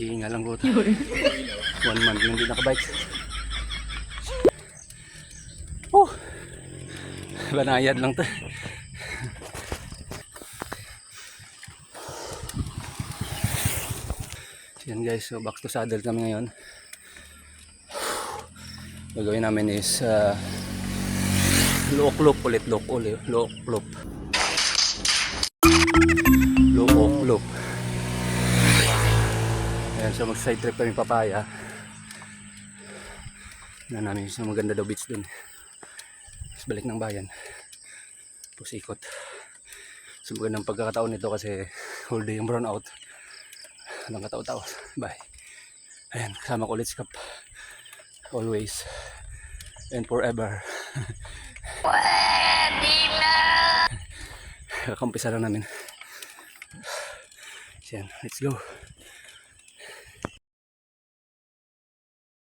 Hihinga lang ko. 1 month yung hindi nakabike. Banayad lang to. Yan guys, so back to saddle kami ngayon. Gagawin namin is look ulit, look loop. Ayan, so mag side trip kami Papaya na namin sa maganda daw beach dun. Tapos balik ng bayan, tapos ikot. So magandang pagkakataon nito kasi whole day yung brown out. Hanggang kataw-taw. Bye. Ayan, kasama ko ulit si Kap. Always and forever. Kakampisa lang namin. Ayan, let's go.